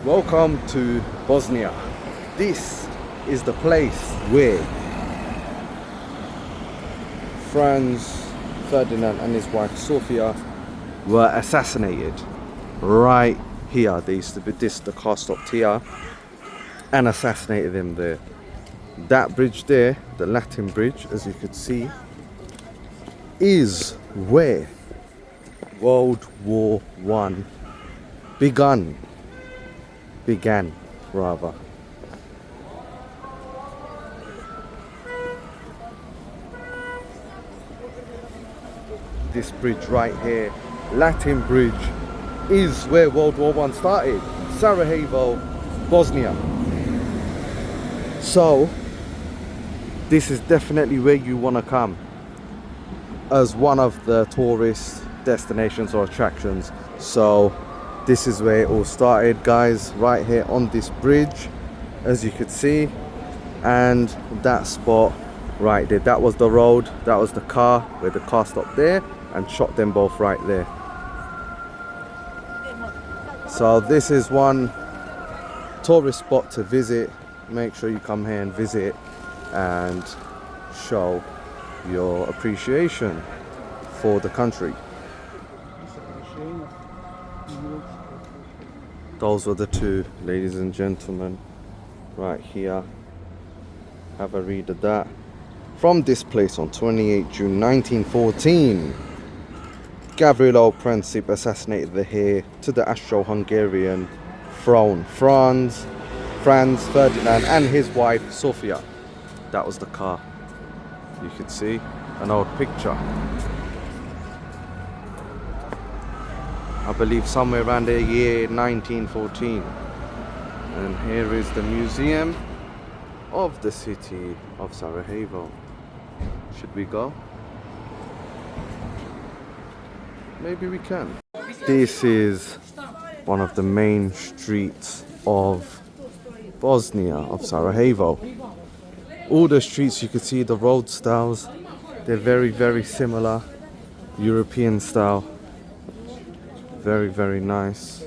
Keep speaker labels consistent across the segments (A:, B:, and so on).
A: Welcome to Bosnia. This is the place where Franz Ferdinand and his wife Sofia were assassinated. Right here, they used to be the car stopped here and assassinated him there. That bridge there, the Latin bridge, as you could see, is where World War One began rather. This bridge right here, Latin Bridge, is where World War One started. Sarajevo, Bosnia. So this is definitely where you want to come as one of the tourist destinations or attractions. So this is where it all started, guys, right here on this bridge, as you could see. And that spot right there, that was the road, that was the car, where the car stopped there and shot them both right there. So this is one tourist spot to visit. Make sure you come here and visit and show your appreciation for the country. Those were the two, ladies and gentlemen, right here. Have a read of that. From this place on 28 June 1914, Gavrilo Princip assassinated the heir to the Austro-Hungarian throne, Franz Ferdinand, and his wife Sofia. That was the car. You could see an old picture. I believe somewhere around the year 1914. And here is the museum of the city of Sarajevo. Should we go? Maybe we can. This is one of the main streets of Bosnia, of Sarajevo. All the streets, you can see the road styles, they're very, very similar, European style. Very, very nice.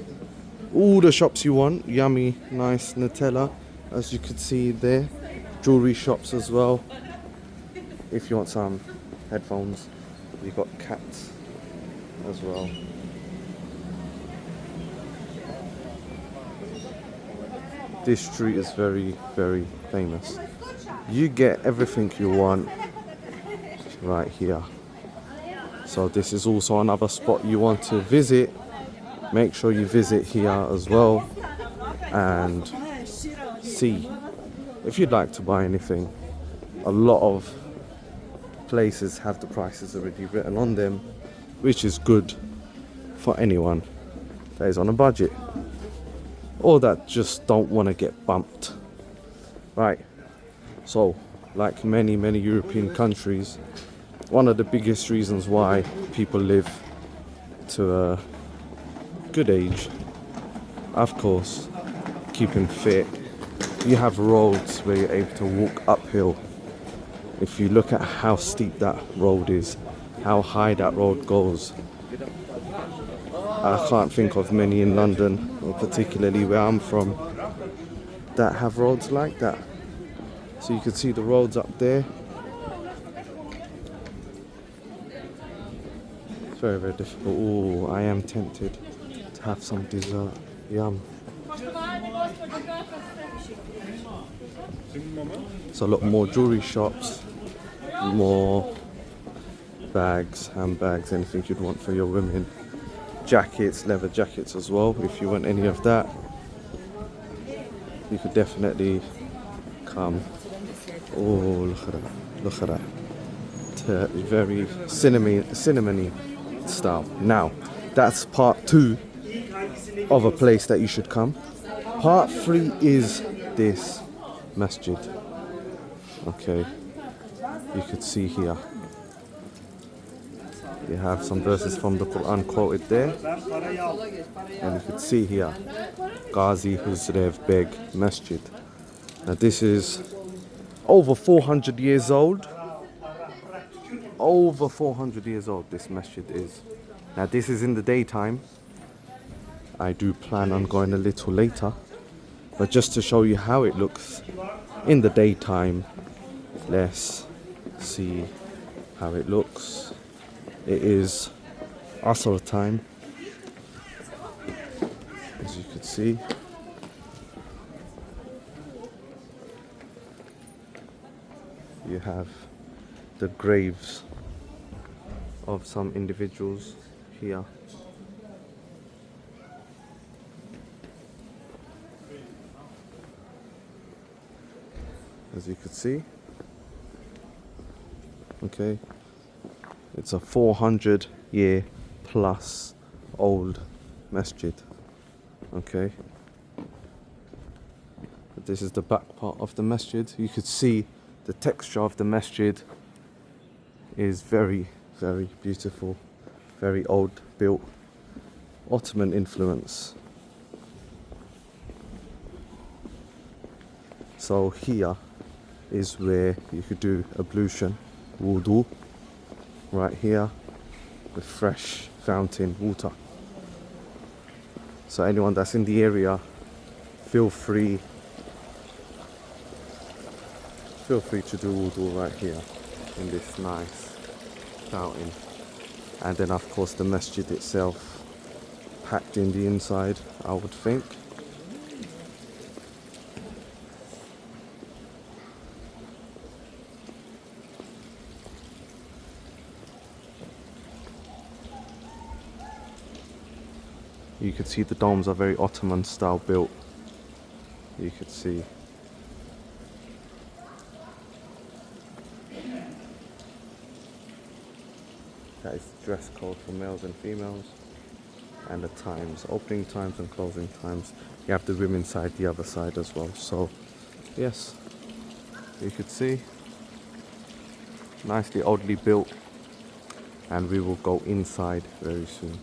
A: All the shops you want, yummy, nice Nutella, as you could see there. Jewelry shops as well. If you want some headphones, you got cats as well. This street is very, very famous. You get everything you want right here. So this is also another spot you want to visit. Make sure you visit here as well and see if you'd like to buy anything. A lot of places have the prices already written on them, which is good for anyone that is on a budget or that just don't want to get bumped. Right, so like many European countries, one of the biggest reasons why people live to a good age, of course, keeping fit. You have roads where you're able to walk uphill. If you look at how steep that road is, how high that road goes, I can't think of many in London, or particularly where I'm from, that have roads like that. So you can see the roads up there. It's very, very difficult. Oh, I am tempted to have some dessert. Yum. So a lot more jewelry shops, more bags, handbags, anything you'd want for your women. Jackets, leather jackets as well, if you want any of that. You could definitely come. Oh, look at that, look at that. Very cinnamony style. Now, that's part 2 of a place that you should come. Part 3 is this masjid. Okay, you could see here. You have some verses from the Quran quoted there. And you could see here, Ghazi Huzrev Beg Masjid. Now this is over 400 years old. Over 400 years old this masjid is. Now this is in the daytime. I do plan on going a little later But just to show you how it looks in the daytime, let's see how it looks. It is Asr time, as you can see. You have the graves of some individuals here. As you can see, okay, it's a 400-year plus old masjid. Okay, this is the back part of the masjid. You could see the texture of the masjid is very, very beautiful, very old built, Ottoman influence. So here is where you could do ablution, wudu, right here with fresh fountain water. So anyone that's in the area, feel free to do wudu right here in this nice fountain. And then of course the masjid itself, packed in the inside, I would think. You could see the domes are very Ottoman style built. You could see. That is the dress code for males and females. And the times, opening times and closing times. You have the women's side, the other side as well. So, yes, you could see. Nicely oldly built. And we will go inside very soon.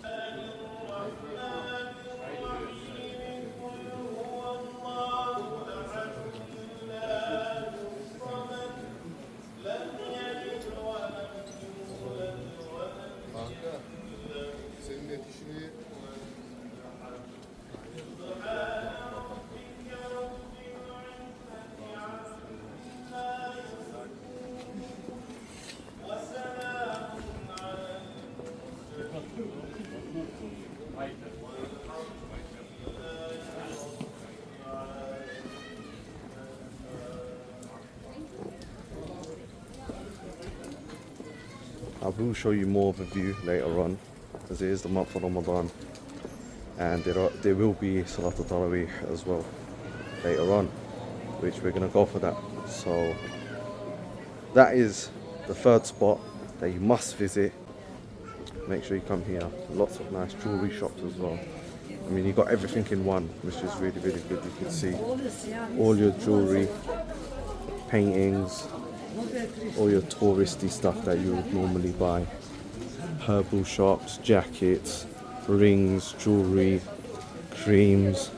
A: I will show you more of a view later on, as it is the month of Ramadan, and there will be Salat al-Tarawih as well later on, which we're going to go for that. So that is the third spot that you must visit. Make sure you come here. Lots of nice jewelry shops as well. I mean, you got everything in one, which is really, really good. You can see all your jewelry, paintings, all your touristy stuff that you would normally buy. Herbal shops, jackets, rings, jewelry, creams,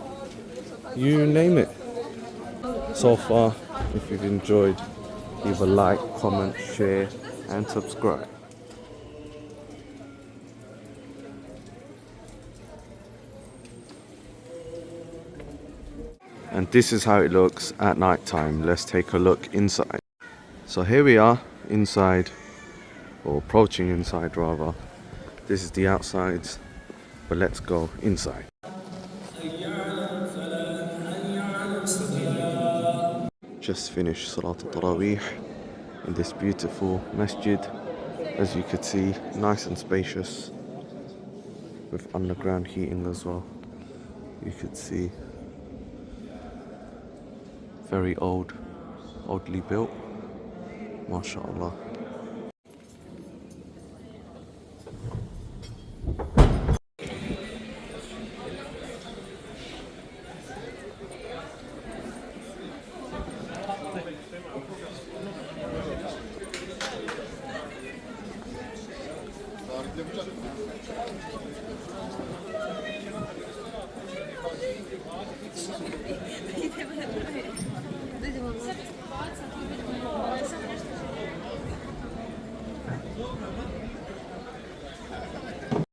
A: you name it. So far, if you've enjoyed, leave a like, comment, share and subscribe. And this is how it looks at night time. Let's take a look inside. So here we are inside, or approaching inside rather. This is the outside, but let's go inside. Just finished Salat al-Tarawih in this beautiful masjid. As you could see, nice and spacious with underground heating as well. You could see very oldly built. MashaAllah.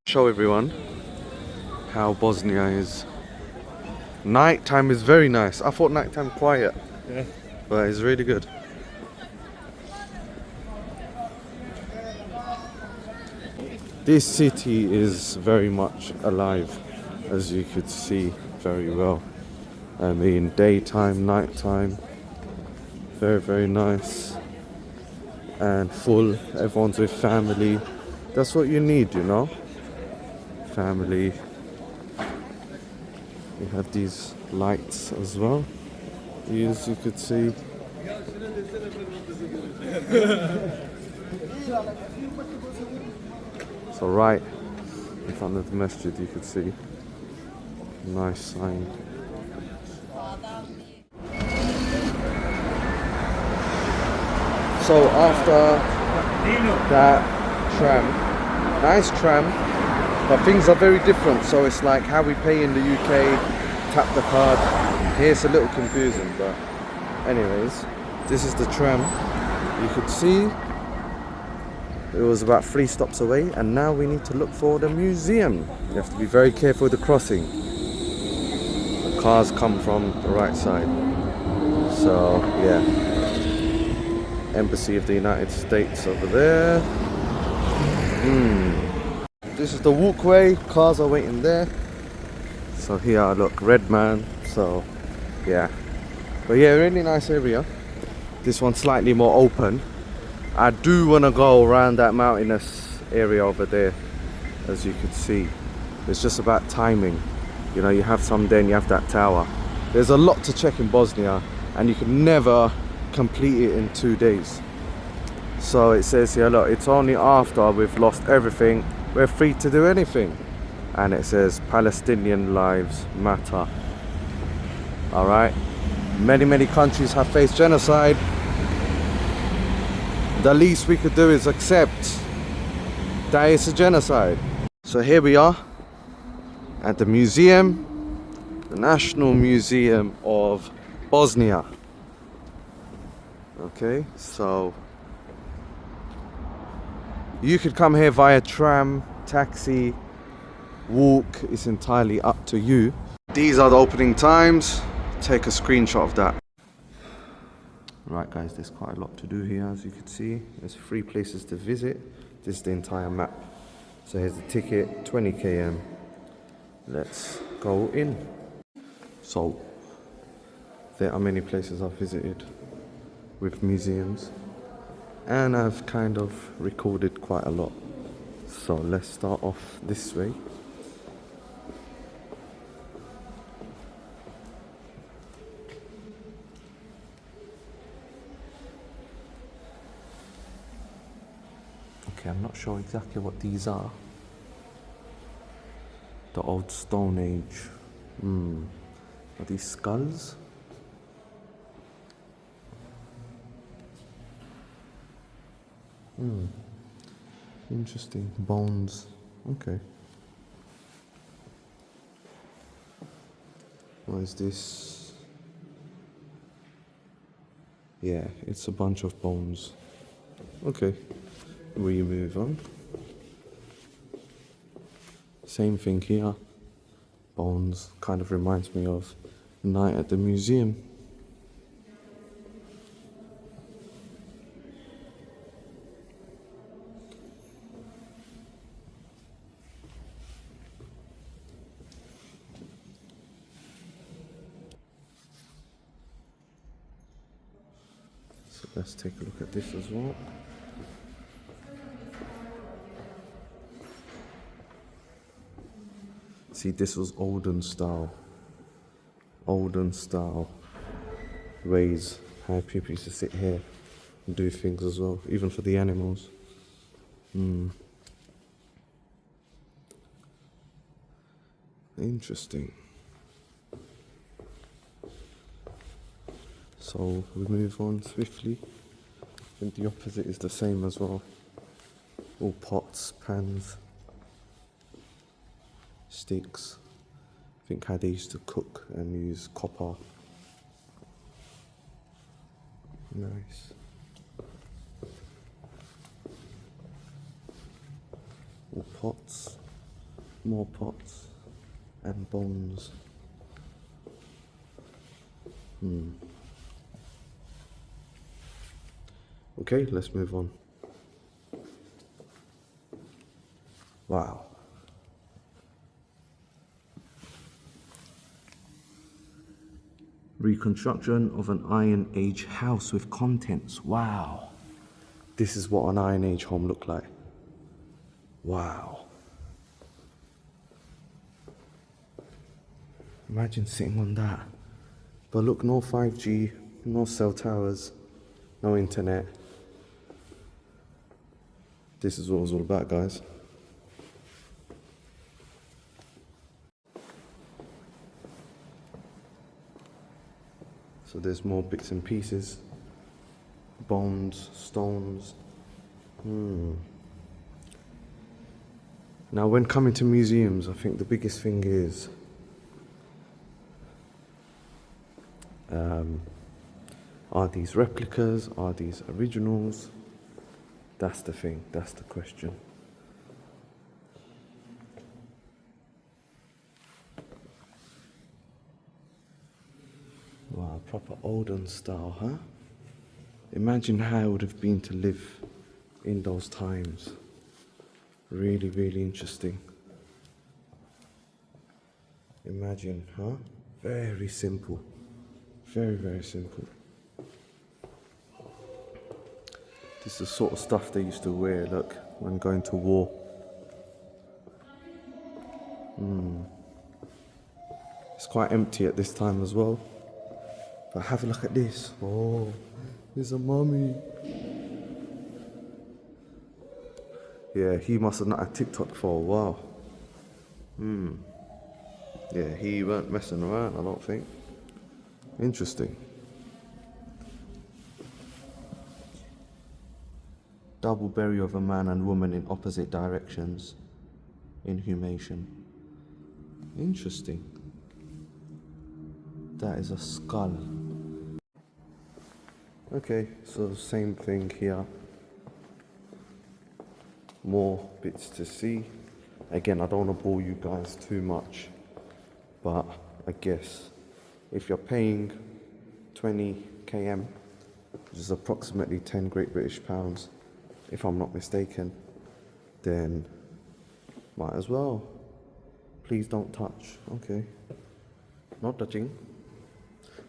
A: Show everyone how Bosnia is Nighttime is very nice. I thought nighttime quiet,
B: Yeah.
A: but it's really good. This city is very much alive, as you could see very well. I mean, daytime, nighttime, very, very nice and full. Everyone's with family. That's what you need, you know? Family. We have these lights as well, as you could see. So right in front of the masjid you could see nice sign. So after that tram, nice tram, but things are very different. So it's like how we pay in the UK, tap the card. Here it's a little confusing, but anyways, this is the tram. You could see it was about 3 stops away, and now we need to look for the museum. You have to be very careful with the crossing. The cars come from the right side. So yeah, Embassy of the United States over there. This is the walkway, cars are waiting there. So here, look, red man. So yeah, but yeah, really nice area. This one's slightly more open. I do want to go around that mountainous area over there, as you could see. It's just about timing. You know, you have some day and you have that tower. There's a lot to check in Bosnia, and you can never complete it in 2 days. So it says here, look, it's only after we've lost everything we're free to do anything. And it says Palestinian lives matter. Alright, many countries have faced genocide. The least we could do is accept that it's a genocide. So here we are at the museum, the National Museum of Bosnia. Okay, so you could come here via tram, taxi, walk, it's entirely up to you. These are the opening times. Take a screenshot of that. Right guys, there's quite a lot to do here, as you can see. There's 3 places to visit. This is the entire map. So here's the ticket, 20 km. Let's go in. So there are many places I've visited with museums, and I've kind of recorded quite a lot. So let's start off this way. Okay, I'm not sure exactly what these are. The old Stone Age. Are these skulls? Interesting. Bones. Okay. What is this? Yeah, it's a bunch of bones. Okay. We move on. Same thing here. Bones. Kind of reminds me of night at the museum. So let's take a look at this as well. See, this was olden style ways how people used to sit here and do things as well, even for the animals. Interesting. So we move on swiftly. And the opposite is the same as well. All pots, pans, sticks. I think how they used to cook and use copper. Nice. All pots, more pots, and bones. Okay, let's move on. Wow. Reconstruction of an Iron Age house with contents. Wow. This is what an Iron Age home looked like. Wow. Imagine sitting on that. But look, no 5G, no cell towers, no internet. This is what it was all about, guys. So there's more bits and pieces. Bones, stones. Now when coming to museums, I think the biggest thing is are these replicas? Are these originals? That's the thing, that's the question. Wow, proper olden style, huh? Imagine how it would have been to live in those times. Really, really interesting. Imagine, huh? Very simple. Very, very simple. This is the sort of stuff they used to wear, look, when going to war. It's quite empty at this time as well. But have a look at this. Oh, there's a mummy. Yeah, he must have not had TikTok for a while. Yeah, he weren't messing around, I don't think. Interesting. Double burial of a man and woman in opposite directions. Inhumation. Interesting. That is a skull. Okay, so same thing here. More bits to see. Again, I don't want to bore you guys too much, but I guess if you're paying 20 km, which is approximately 10 Great British pounds, if I'm not mistaken, then might as well. Please don't touch. Okay. Not touching.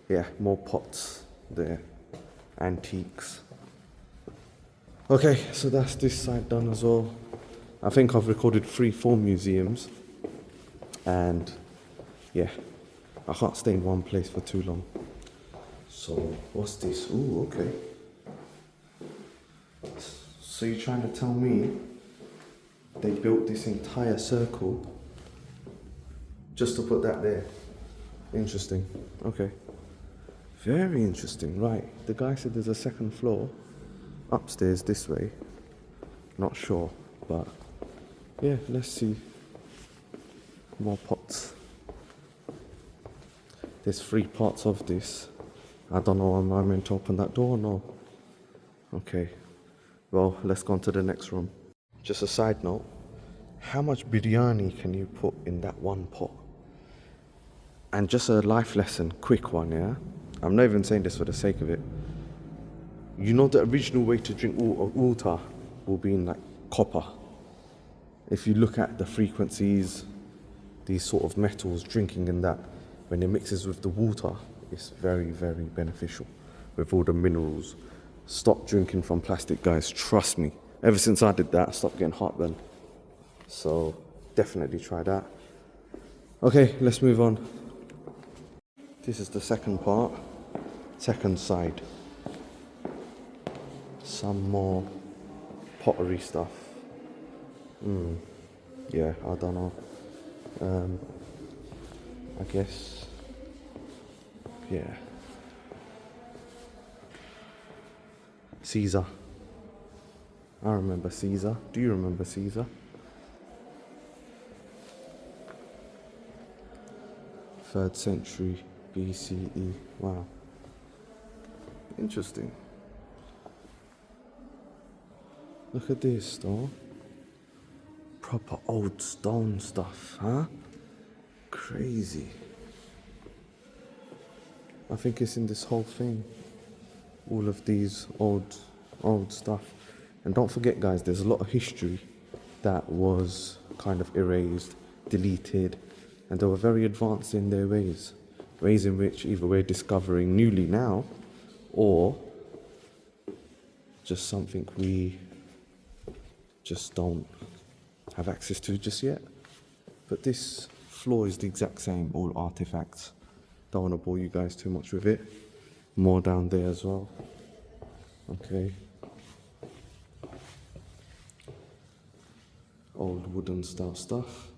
A: Yeah, more pots there. Antiques. Okay, so that's this side done as well. I think I've recorded 3-4 museums. And yeah, I can't stay in one place for too long. So, what's this? Ooh, okay. So you're trying to tell me they built this entire circle just to put that there? Interesting. Okay. Very interesting. Right. The guy said there's a second floor upstairs this way. Not sure, but yeah, let's see. More pots. There's 3 parts of this. I don't know, am I meant to open that door or no? Okay. Well, let's go on to the next room. Just a side note, how much biryani can you put in that one pot? And just a life lesson, quick one, yeah? I'm not even saying this for the sake of it. You know the original way to drink water will be in like copper. If you look at the frequencies, these sort of metals drinking in that, when it mixes with the water, it's very, very beneficial with all the minerals. Stop drinking from plastic, guys, trust me. Ever since I did that, I stopped getting heartburn. So definitely try that. Okay, let's move on. This is the second part, second side. Some more pottery stuff. Yeah, I don't know. I guess, yeah. Caesar. I remember Caesar. Do you remember Caesar? 3rd century BCE. Wow. Interesting. Look at this though. Proper old stone stuff, huh? Crazy. I think it's in this whole thing. All of these old stuff. And don't forget, guys, there's a lot of history that was kind of erased, deleted, and they were very advanced in their ways in which either we're discovering newly now, or just something we just don't have access to just yet. But this floor is the exact same, all artifacts. Don't want to bore you guys too much with it. More down there as well. Okay. Old wooden style stuff.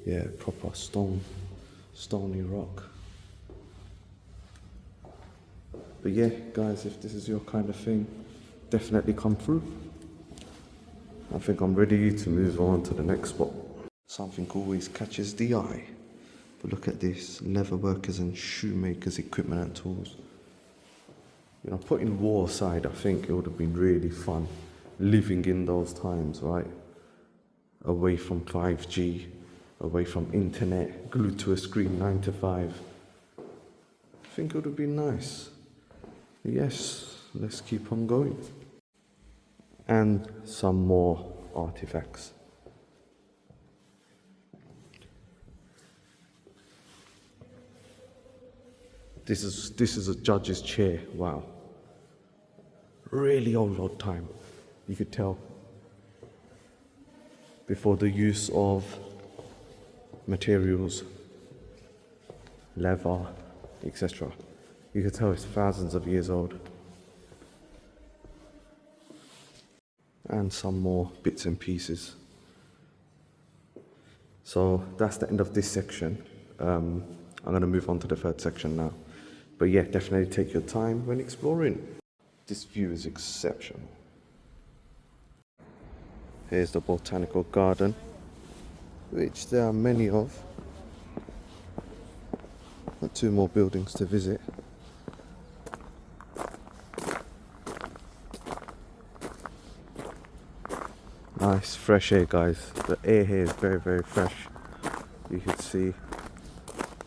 A: Yeah, proper stony rock. But yeah, guys, if this is your kind of thing, definitely come through. I think I'm ready to move on to the next spot. Something always catches the eye. But look at this, leather workers and shoemakers equipment and tools. You know, putting war aside, I think it would have been really fun living in those times, right? Away from 5G, away from internet, glued to a screen 9 to 5. I think it would have been nice. Yes, let's keep on going. And some more artifacts. This is a judge's chair. Wow. Really old time. You could tell. Before the use of materials, leather, etc. You could tell it's thousands of years old. And some more bits and pieces. So that's the end of this section. I'm going to move on to the third section now. But yeah, definitely take your time when exploring. This view is exceptional. Here's the botanical garden, which there are many of. Got 2 more buildings to visit. Nice fresh air, guys. The air here is very, very fresh. You can see,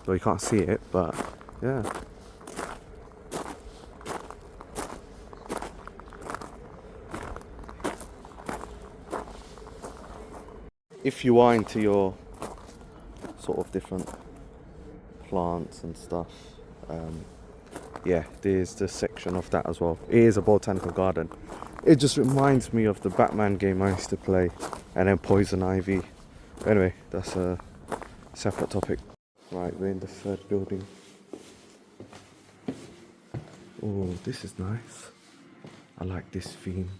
A: well, you can't see it, but yeah. If you are into your sort of different plants and stuff, yeah, there's the section of that as well. It is a botanical garden. It just reminds me of the Batman game I used to play, and then Poison Ivy. Anyway, that's a separate topic. Right, we're in the third building. Oh, this is nice. I like this theme.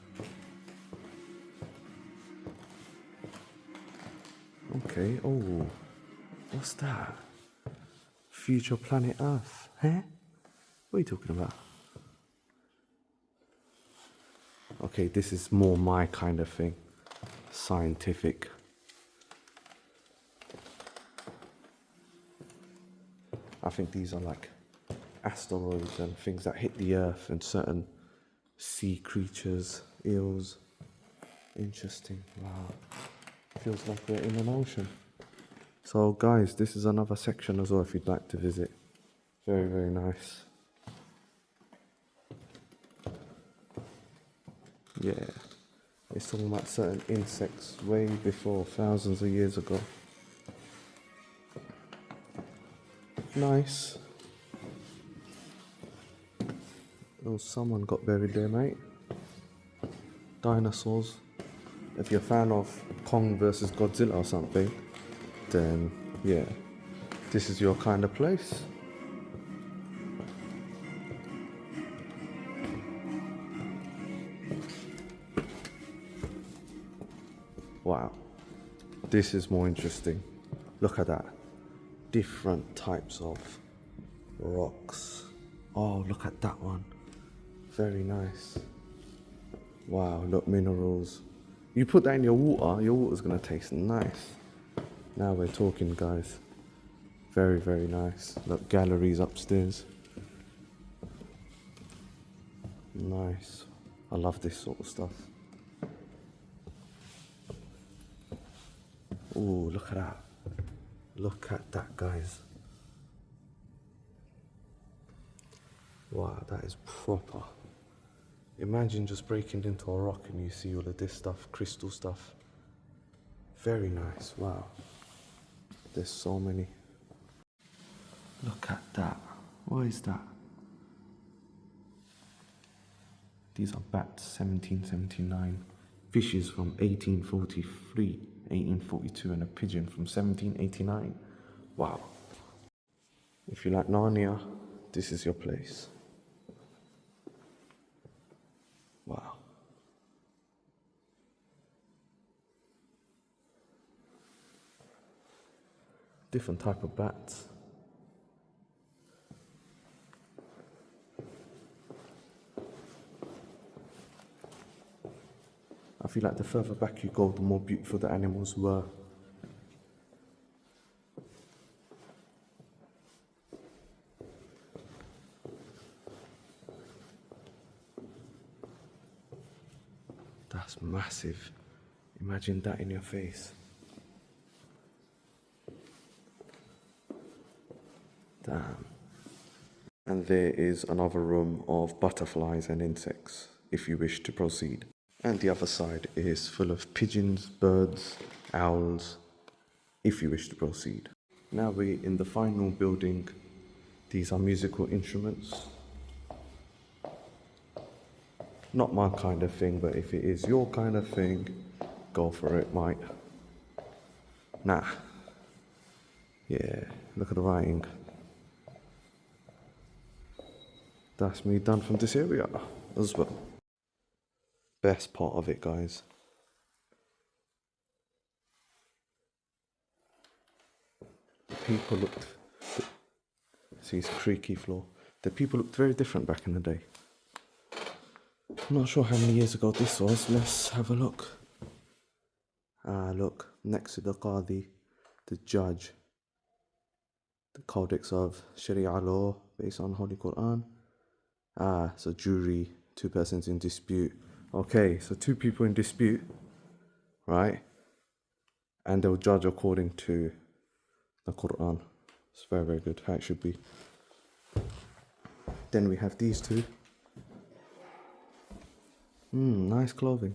A: Okay, oh, what's that? Future planet Earth, huh? What are you talking about? Okay, this is more my kind of thing. Scientific. I think these are like asteroids and things that hit the Earth and certain sea creatures, eels. Interesting, wow. Feels like we're in an ocean. So guys, this is another section as well if you'd like to visit. Very, very nice. Yeah, it's talking about certain insects way before, thousands of years ago. Nice. Oh, someone got buried there, mate. Dinosaurs. If you're a fan of Kong versus Godzilla or something, then yeah, this is your kind of place. Wow, this is more interesting. Look at that. Different types of rocks. Oh, look at that one. Very nice. Wow, look, minerals. You put that in your water's gonna taste nice. Now we're talking, guys. Very, very nice. Look, galleries upstairs. Nice. I love this sort of stuff. Ooh, look at that. Look at that, guys. Wow, that is proper. Imagine just breaking into a rock and you see all of this stuff, crystal stuff. Very nice, wow. There's so many. Look at that. What is that? These are bats, 1779. Fishes from 1843, 1842, and a pigeon from 1789. Wow. If you like Narnia, this is your place. Wow. Different type of bats. I feel like the further back you go, the more beautiful the animals were. That's massive. Imagine that in your face. Damn. And there is another room of butterflies and insects, if you wish to proceed. And the other side is full of pigeons, birds, owls, if you wish to proceed. Now we're in the final building. These are musical instruments. Not my kind of thing, but if it is your kind of thing, go for it, mate. Nah. Yeah, look at the writing. That's me done from this area as well. Best part of it, guys. The people looked, see it's creaky floor. The people looked very different back in the day. I'm not sure how many years ago this was. Let's have a look. Ah, look, next to the Qadi, the judge, the Codex of Sharia law based on Holy Quran. Ah, so jury, two persons in dispute. Okay, so two people in dispute, right? And they'll judge according to the Quran. It's very, very good, how it should be. Then we have these two. Nice clothing.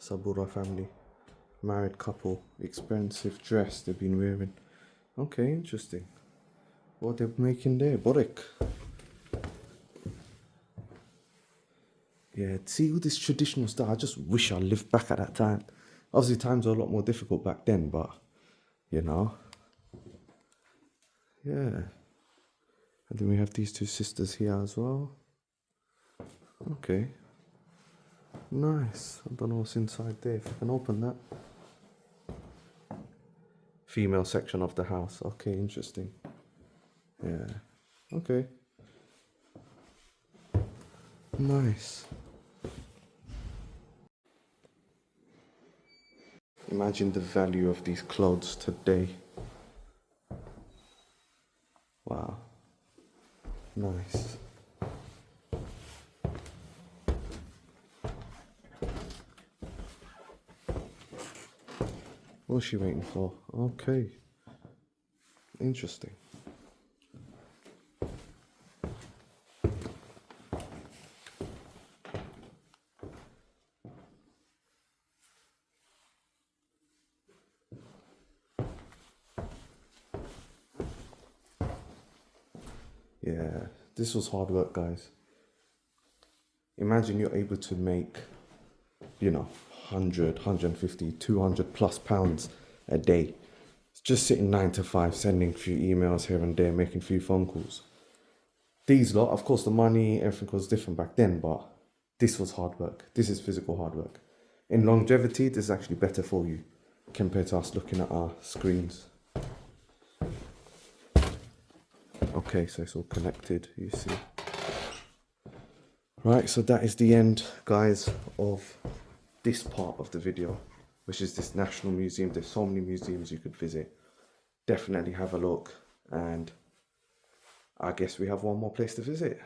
A: Sabura family, married couple, expensive dress they've been wearing. Okay, interesting. What they're making there, borek. Yeah, see all this traditional stuff. I just wish I lived back at that time. Obviously, times were a lot more difficult back then, but you know, yeah. And then we have these two sisters here as well. Okay. Nice. I don't know what's inside there. If I can open that. Female section of the house. Okay, interesting. Yeah. Okay. Nice. Imagine the value of these clothes today. Wow. Nice. What's she waiting for? Okay. Interesting. Yeah, this was hard work, guys. Imagine you're able to make, 100, 150, 200 plus pounds a day. Just sitting 9 to 5, sending a few emails here and there, making a few phone calls. These lot, of course, the money, everything was different back then, but this was hard work. This is physical hard work. In longevity, this is actually better for you compared to us looking at our screens. Okay, so it's all connected, you see. Right, so that is the end, guys, of this part of the video, which is this National Museum. There's so many museums you could visit. Definitely have a look, and I guess we have one more place to visit.